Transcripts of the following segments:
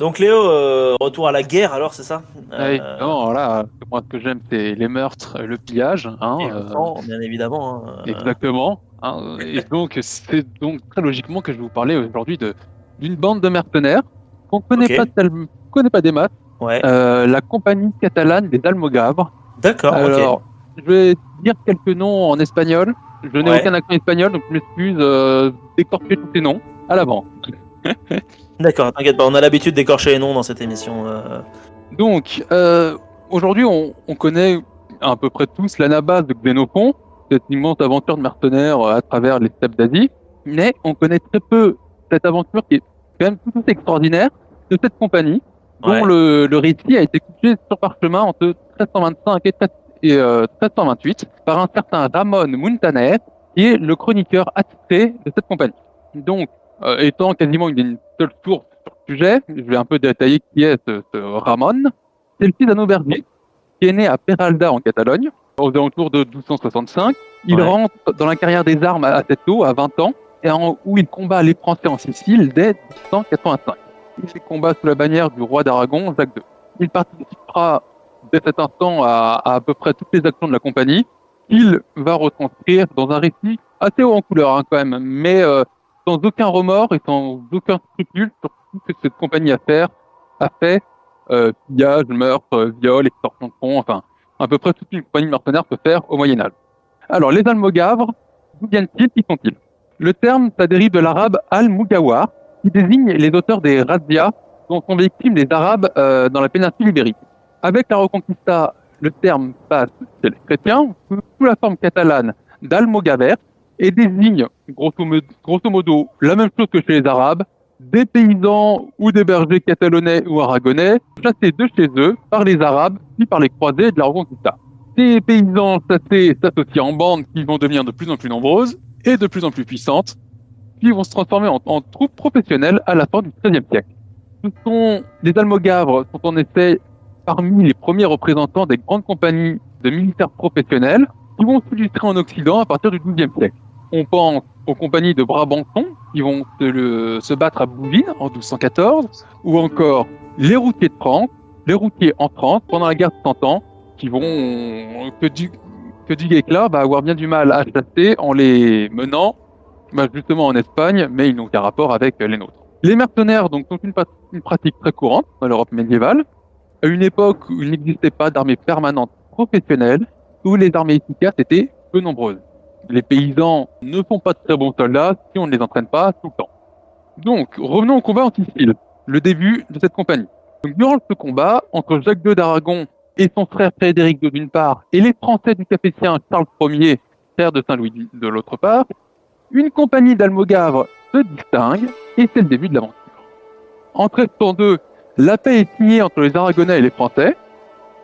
Donc Léo, retour à la guerre alors, c'est ça? Oui, Euh, non, voilà, moi ce que j'aime c'est les meurtres, le pillage, et le sang, bien évidemment, hein. exactement. Et donc c'est donc très logiquement que je vais vous parler aujourd'hui d'une bande de mercenaires qu'on connaît Ok, pas connaît pas des masses, ouais, la compagnie catalane des Almogaves. d'accord, ok, Alors, je vais dire quelques noms en espagnol. Je n'ai ouais, aucun accent espagnol, donc je m'excuse d'écorcher tous ces noms à l'avant. d'accord, t'inquiète pas, on a l'habitude d'écorcher les noms dans cette émission. Donc, aujourd'hui, on connaît à peu près tous l'anabase de Xénophon, cette immense aventure de mercenaires à travers les steppes d'Asie, mais on connaît très peu cette aventure qui est quand même tout aussi extraordinaire de cette compagnie, dont Ouais, le récit a été couché sur parchemin entre 1325 et 1328 par un certain Ramon Muntaner, qui est le chroniqueur attitré de cette compagnie. Donc, étant quasiment une seule source sur le sujet, je vais un peu détailler qui est ce Ramon. C'est le fils d'un aubergiste qui est né à Peralda en Catalogne, aux alentours de 1265. Il ouais, rentre dans la carrière des armes à cette eau à 20 ans, où il combat les Français en Sicile dès 1285. Il combat sous la bannière du roi d'Aragon, Jacques II. Il participera dès cet instant à peu près toutes les actions de la compagnie, qu'il va retranscrire dans un récit assez haut en couleur quand même, mais sans aucun remords et sans aucun scrupule sur tout ce que cette compagnie a fait pillage, meurtre, viol, extorsion de fonds, enfin, à peu près tout ce qu'une compagnie de mercenaires peut faire au Moyen-Âge. Alors, les Almogavres, d'où viennent-ils? Qui sont-ils? Le terme, ça dérive de l'arabe al-Mugawar, qui désigne les auteurs des razzias dont sont victimes les Arabes dans la péninsule ibérique. Avec la Reconquista, le terme passe chez les chrétiens sous la forme catalane d'Almogaver et désigne grosso modo la même chose que chez les Arabes, des paysans ou des bergers catalonais ou aragonais chassés de chez eux par les Arabes puis par les croisés de la Reconquista. Ces paysans chassés s'associent en bandes qui vont devenir de plus en plus nombreuses et de plus en plus puissantes, puis vont se transformer en troupes professionnelles à la fin du XIIIe siècle. Les Almogavres sont en effet parmi les premiers représentants des grandes compagnies de militaires professionnels qui vont s'illustrer en Occident à partir du XIIe siècle. On pense aux compagnies de Brabançon qui vont se battre à Bouvines en 1214, ou encore les routiers de France, les routiers en France pendant la guerre de 100 ans, qui vont que du Guesclin va avoir bien du mal à chasser en les menant justement en Espagne, mais ils n'ont aucun rapport avec les nôtres. Les mercenaires donc, sont une pratique très courante dans l'Europe médiévale, à une époque où il n'existait pas d'armée permanente professionnelle, où les armées efficaces étaient peu nombreuses. Les paysans ne sont pas de très bons soldats si on ne les entraîne pas tout le temps. Donc, revenons au combat en Sicile, le début de cette compagnie. Donc, durant ce combat, entre Jacques II d'Aragon et son frère Frédéric II d'une part, et les Français du Capétien Charles Ier, frère de Saint-Louis de l'autre part, une compagnie d'Almogavres se distingue et c'est le début de l'aventure. En 1302, la paix est signée entre les Aragonais et les Français.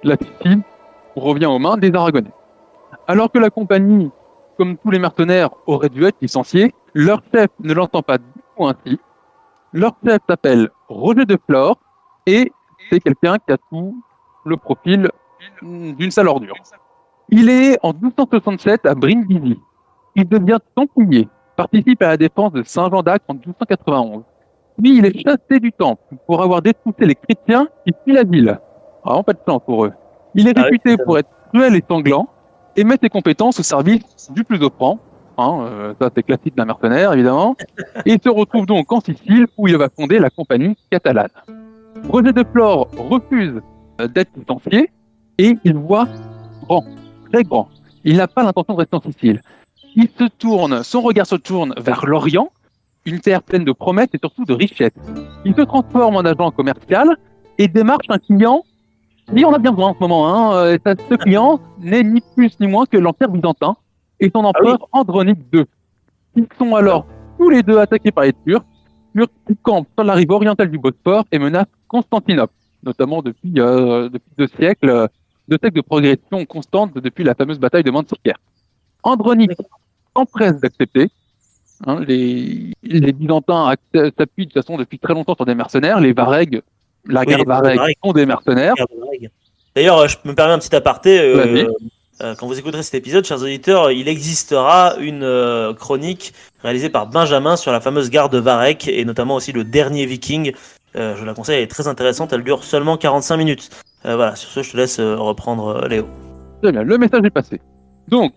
La Sicile revient aux mains des Aragonais. Alors que la compagnie, comme tous les mercenaires, aurait dû être licenciée, leur chef ne l'entend pas du tout ainsi. Leur chef s'appelle Roger de Flore et c'est quelqu'un qui a tout le profil d'une sale ordure. Il est en 1267 à Brindisi. Il devient templier, participe à la défense de Saint-Jean d'Acre en 1291. Puis il est chassé du temple pour avoir détroussé les chrétiens qui fuient la ville. Vraiment pas de chance pour eux. Il est ah oui, réputé pour être cruel et sanglant et met ses compétences au service du plus offrant. Ça c'est classique d'un mercenaire évidemment. Et il se retrouve donc en Sicile où il va fonder la compagnie catalane. Roger de Flore refuse d'être licencié et il voit grand, très grand. Il n'a pas l'intention de rester en Sicile. Son regard se tourne vers l'Orient, une terre pleine de promesses et surtout de richesses. Il se transforme en agent commercial et démarche un client qui en a bien besoin en ce moment. Ce client n'est ni plus ni moins que l'Empire byzantin et son ah oui, empereur Andronique II. Ils sont d'accord. alors tous les deux attaqués par les Turcs qui campent sur la rive orientale du Bosphore et menacent Constantinople, notamment depuis 2 siècles de progression constante depuis la fameuse bataille de Manzikert. Andronique s'empresse d'accepter. Les Byzantins s'appuient de toute façon depuis très longtemps sur des mercenaires. Les Varegs, la Oui, guerre les fameux Vareg, Vareg. sont des mercenaires. D'ailleurs, je me permets un petit aparté. Vas-y. Quand vous écouterez cet épisode, chers auditeurs, il existera une chronique réalisée par Benjamin sur la fameuse gare de Varek et notamment aussi le dernier Viking Je la conseille, elle est très intéressante, elle dure seulement 45 minutes. Voilà, sur ce, je te laisse reprendre Léo. Très bien, le message est passé. Donc,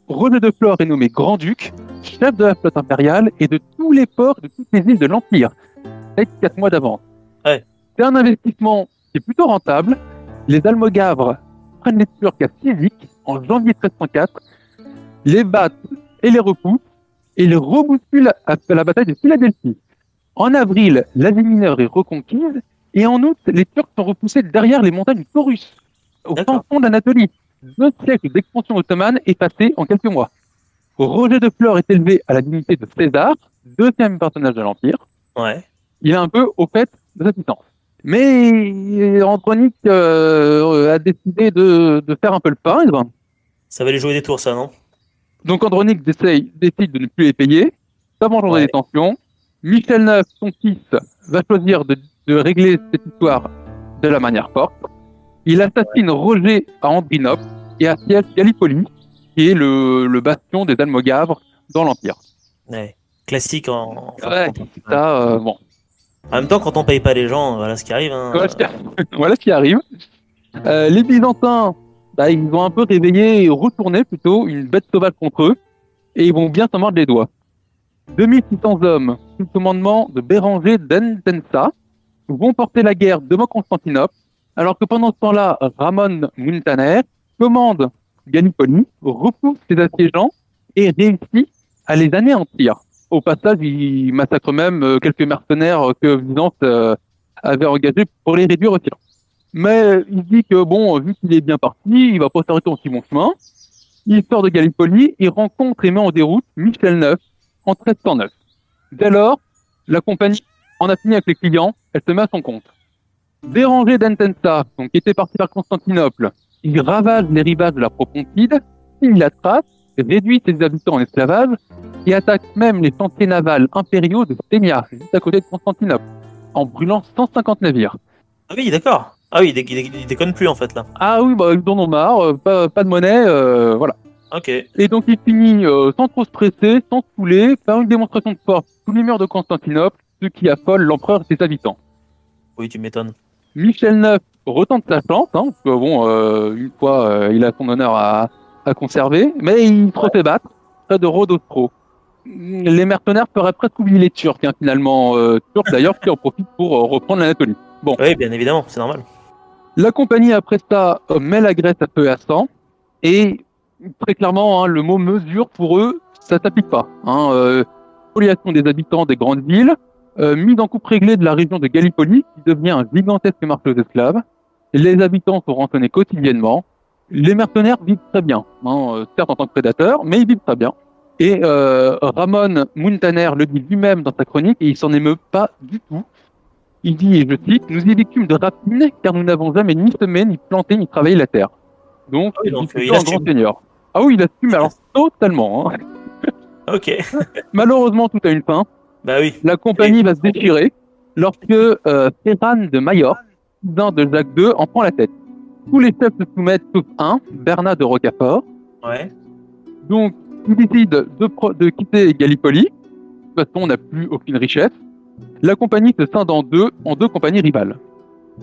René de Flore est nommé grand-duc, chef de la flotte impériale et de tous les ports de toutes les îles de l'Empire, avec 4 mois d'avance. Ouais. C'est un investissement qui est plutôt rentable. Les Almogavres prennent les Turcs à Sizik en janvier 1304, les battent et les repoussent, et les rebousculent à la bataille de Philadelphie. En avril, l'Asie mineure est reconquise, et en août, les Turcs sont repoussés derrière les montagnes du Taurus, au fin D'accord. fond d'Anatolie. 2 siècles d'expansion ottomane est passé en quelques mois. Roger de Flore est élevé à la dignité de César, deuxième personnage de l'Empire. Ouais. Il est un peu au fait de sa puissance. Mais Andronic a décidé de faire un peu le pingre. Ça va les jouer des tours, ça, non? Donc Andronic décide de ne plus les payer. Ça va engendrer Ouais. des tensions. Michel IX, son fils, va choisir de régler cette histoire de la manière forte. Il assassine Roger à Andrinople et assiège Gallipoli, qui est le bastion des Almogavres dans l'Empire. Ouais. Classique en. Ouais, ça, bon. En même temps, quand on paye pas les gens, voilà ce qui arrive. Hein. Voilà ce qui arrive. Les Byzantins, ils ont un peu réveillé et retourné plutôt une bête sauvage contre eux, et ils vont bien s'en mordre les doigts. 2600 hommes, sous le commandement de Béranger d'Entensa, vont porter la guerre devant Constantinople, alors que pendant ce temps-là, Ramon Muntaner commande Gallipoli, repousse ses assiégeants et réussit à les anéantir. Au passage, il massacre même quelques mercenaires que Byzance avait engagés pour les réduire au tir. Mais il dit que bon, vu qu'il est bien parti, il va pas s'arrêter en si bon chemin. Il sort de Gallipoli et rencontre et met en déroute Michel IX en 1309. Dès lors, la compagnie en a fini avec les clients, elle se met à son compte. Béranger d'Entensa, donc qui était parti vers Constantinople, il ravage les rivages de la Propontide, il la trace, réduit ses habitants en esclavage et attaque même les chantiers navals impériaux de Sténia, juste à côté de Constantinople, en brûlant 150 navires. Ah oui, d'accord. Ah oui, il déconne plus en fait là. Ah oui, ils en ont marre, pas de monnaie, voilà. Ok. Et donc il finit sans trop se presser, sans se fouler, par une démonstration de force sous les murs de Constantinople, ce qui affole l'empereur et ses habitants. Oui, tu m'étonnes. Michel IX retente sa chance, parce que bon, une fois, il a son honneur à conserver, mais il se refait battre près de Rhodostro. Les mercenaires feraient presque oublier les Turcs, finalement. Turcs d'ailleurs qui en profitent pour reprendre l'Anatolie. Bon. Oui, bien évidemment, c'est normal. La compagnie, après ça, met la Grèce à peu et à sang, et très clairement, le mot mesure, pour eux, ça s'applique pas. Spoliation des habitants des grandes villes, mise en coupe réglée de la région de Gallipoli, qui devient un gigantesque marché aux esclaves. Les habitants sont rançonnés quotidiennement. Les mercenaires vivent très bien, certes en tant que prédateurs, mais ils vivent très bien. Et Ramon Muntaner le dit lui-même dans sa chronique, et il s'en émeut pas du tout. Il dit, et je cite, « Nous y victimes de rapines, car nous n'avons jamais ni semé, ni planté, ni travaillé la terre. » Donc, Oui, donc, il il est un grand assume. seigneur. Ah oui, il assume, alors totalement. Ok. Malheureusement, tout a une fin. Bah oui. La compagnie va se déchirer lorsque Ferran de Majorque, cousin de Jacques II, en prend la tête. Tous les chefs se soumettent sauf un, Bernat de Rocafort. Ouais. Donc, il décide de quitter Gallipoli. De toute façon, on n'a plus aucune richesse. La compagnie se scinde en deux compagnies rivales.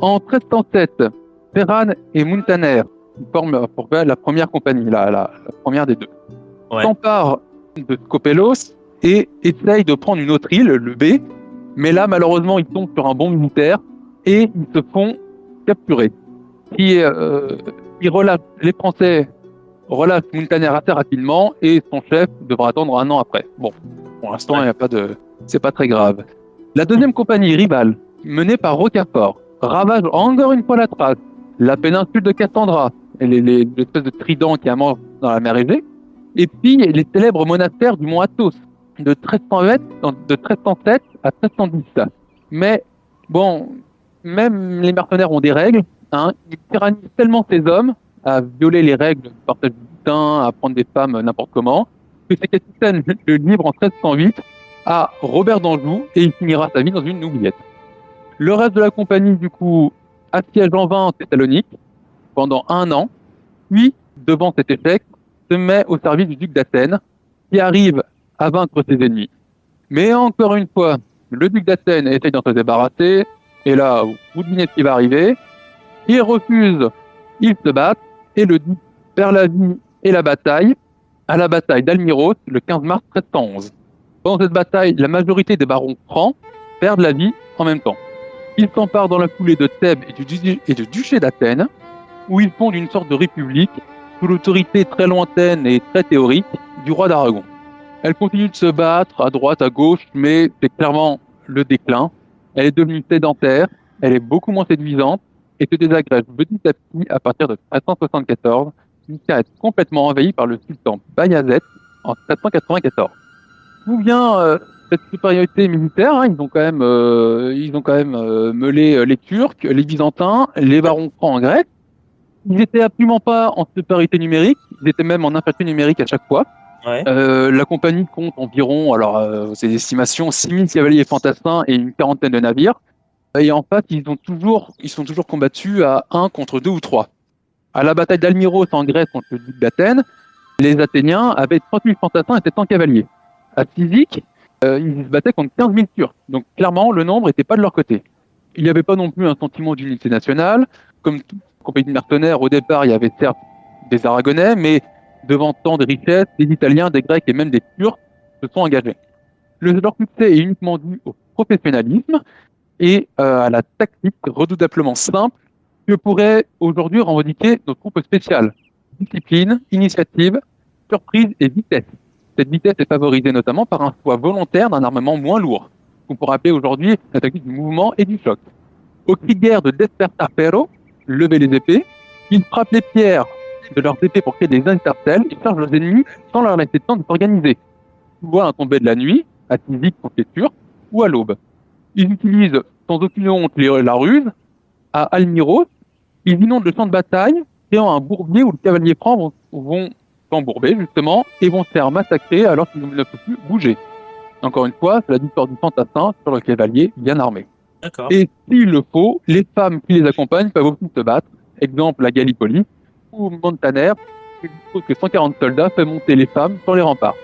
En 1307, Ferran et Muntaner forment la première compagnie, la première des deux. Ouais. S'emparent de Skopelos et essayent de prendre une autre île, le B, mais là, malheureusement, ils tombent sur un bon militaire et ils se font capturer. Les Français relâchent Muntaner assez rapidement et son chef devra attendre 1 an après. Bon, pour l'instant, c'est pas très grave. La deuxième compagnie rivale, menée par Rocafort, ravage encore une fois la trace, la péninsule de Cassandra, l'espèce de trident qui amorce dans la mer Égée, et puis les célèbres monastères du mont Athos, de 1307 à 1310. Mais bon, même les mercenaires ont des règles, ils tyrannisent tellement ces hommes à violer les règles du partage du butin, à prendre des femmes n'importe comment, que ces capitaines le livrent en 1308 à Robert d'Anjou et il finira sa vie dans une oubliette. Le reste de la compagnie, du coup, assiège en vain Thessalonique pendant 1 an, puis, devant cet échec, se met au service du duc d'Athènes, qui arrive à vaincre ses ennemis. Mais encore une fois, le duc d'Athènes essaye d'en se débarrasser, Et là, vous devinez ce qui va arriver. Ils refusent, ils se battent, et le duc perd la vie et la bataille à la bataille d'Almiros le 15 mars 1311. Pendant cette bataille, la majorité des barons francs perdent la vie en même temps. Ils s'emparent dans la foulée de Thèbes et du duché d'Athènes, où ils fondent une sorte de république sous l'autorité très lointaine et très théorique du roi d'Aragon. Elle continue de se battre à droite, à gauche, mais c'est clairement le déclin. Elle est devenue sédentaire, elle est beaucoup moins séduisante et se désagrège petit à petit à partir de 1374 jusqu'à être complètement envahie par le sultan Bayazet en 1394. D'où vient cette supériorité militaire, hein. Ils ont quand même meulé les Turcs, les Byzantins, les barons francs en Grèce. Ils n'étaient absolument pas en supériorité numérique, ils étaient même en infériorité numérique à chaque fois. Ouais. La compagnie compte environ, c'est des estimations, 6000 cavaliers fantassins et une quarantaine de navires. Et en fait, ils sont toujours combattus à 1 contre 2 ou 3. À la bataille d'Almiros en Grèce contre le duc d'Athènes, les Athéniens avaient 30 000 fantassins et 700 cavaliers. À Cyzique, ils se battaient contre 15 000 Turcs. Donc clairement, le nombre n'était pas de leur côté. Il n'y avait pas non plus un sentiment d'unité nationale. Comme toute compagnie de mercenaires, au départ, il y avait certes des Aragonais, mais devant tant de richesses, des Italiens, des Grecs et même des Turcs se sont engagés. Leur succès est uniquement dû au professionnalisme et à la tactique redoutablement simple que pourrait aujourd'hui revendiquer nos troupes spéciales. Discipline, initiative, surprise et vitesse. Cette vitesse est favorisée notamment par un choix volontaire d'un armement moins lourd, qu'on pourrait appeler aujourd'hui la tactique du mouvement et du choc. Au cri de guerre de Despertar Pero, lever les épées, ils frappent les pierres de leurs épées pour créer des intercelles et chargent leurs ennemis sans leur laisser le temps de s'organiser. Soit un tombé de la nuit, à Cyzique contre les Turcs, ou à l'aube. Ils utilisent sans aucune honte la ruse. À Almiros, ils inondent le champ de bataille, créant un bourbier où les cavaliers francs vont s'embourber, justement, et vont se faire massacrer alors qu'ils ne peuvent plus bouger. Encore une fois, c'est la victoire du fantassin sur le cavalier bien armé. D'accord. Et s'il le faut, les femmes qui les accompagnent peuvent aussi se battre. Exemple, la Gallipoli, où Montaner, qui dispose que 140 soldats, fait monter les femmes sur les remparts.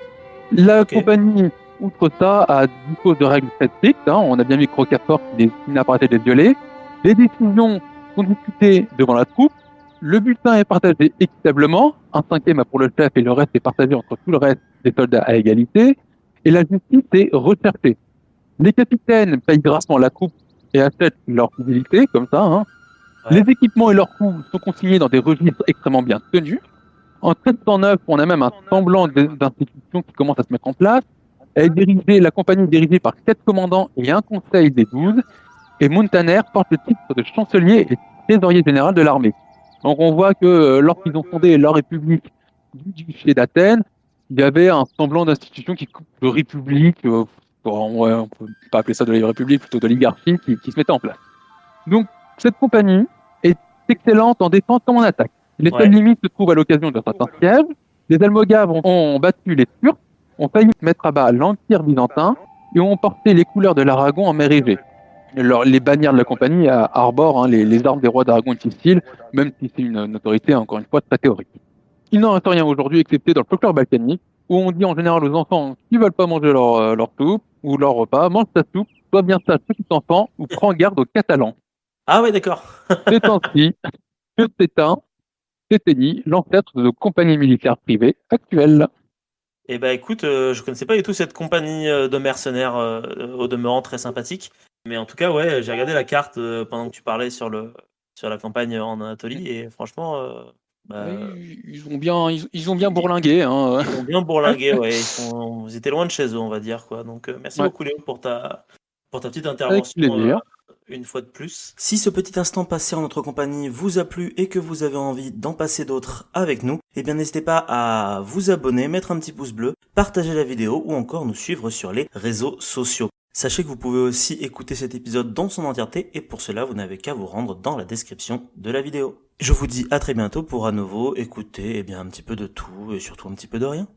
La compagnie, outre ça, dispose de règles très strictes. On a bien vu Rocafort qui n'a pas arrêté de les violer. Les décisions sont discutées devant la troupe. Le butin est partagé équitablement. Un cinquième a pour le chef et le reste est partagé entre tout le reste des soldats à égalité. Et la justice est recherchée. Les capitaines payent grassement la troupe et achètent leur fidélité, comme ça. Ouais. Les équipements et leurs coûts sont consignés dans des registres extrêmement bien tenus. En 1309, on a même un semblant d'institution qui commence à se mettre en place. La compagnie est dirigée par 4 commandants et un conseil des 12. Et Montaner porte le titre de chancelier et trésorier général de l'armée. Donc on voit que lorsqu'ils ont fondé leur république du duché d'Athènes, il y avait un semblant d'institution de république, on peut pas appeler ça de la république, plutôt d'oligarchie qui se mettait en place. Donc cette compagnie est excellente en défense comme en attaque. Les seules limites se trouvent à l'occasion de certains sièges. Les Almogaves ont battu les Turcs, ont failli mettre à bas l'Empire byzantin et ont porté les couleurs de l'Aragon en mer Égée. Les bannières de la compagnie arborent les armes des rois d'Aragon et de Sicile, même si c'est une autorité, encore une fois, très théorique. Il n'en reste rien aujourd'hui, excepté dans le folklore balkanique, où on dit en général aux enfants qui ne veulent pas manger leur soupe ou leur repas, mange ta soupe, sois bien sage petit enfant, ou prends garde aux Catalans. Ah ouais, d'accord. C'est ainsi que s'éteignit l'ancêtre de nos compagnies militaires privées actuelles. Eh ben écoute, je connaissais pas du tout cette compagnie de mercenaires, au demeurant très sympathique. Mais en tout cas, ouais, j'ai regardé la carte pendant que tu parlais sur la campagne en Anatolie et franchement, Oui, ils ont bien bourlingué. Ils ont bien bourlingué, ouais. Ils étaient loin de chez eux, on va dire, quoi. Donc merci beaucoup Léo pour ta petite intervention. Une fois de plus. Si ce petit instant passé en notre compagnie vous a plu et que vous avez envie d'en passer d'autres avec nous, eh bien n'hésitez pas à vous abonner, mettre un petit pouce bleu, partager la vidéo ou encore nous suivre sur les réseaux sociaux. Sachez que vous pouvez aussi écouter cet épisode dans son entièreté et pour cela vous n'avez qu'à vous rendre dans la description de la vidéo. Je vous dis à très bientôt pour à nouveau écouter un petit peu de tout et surtout un petit peu de rien.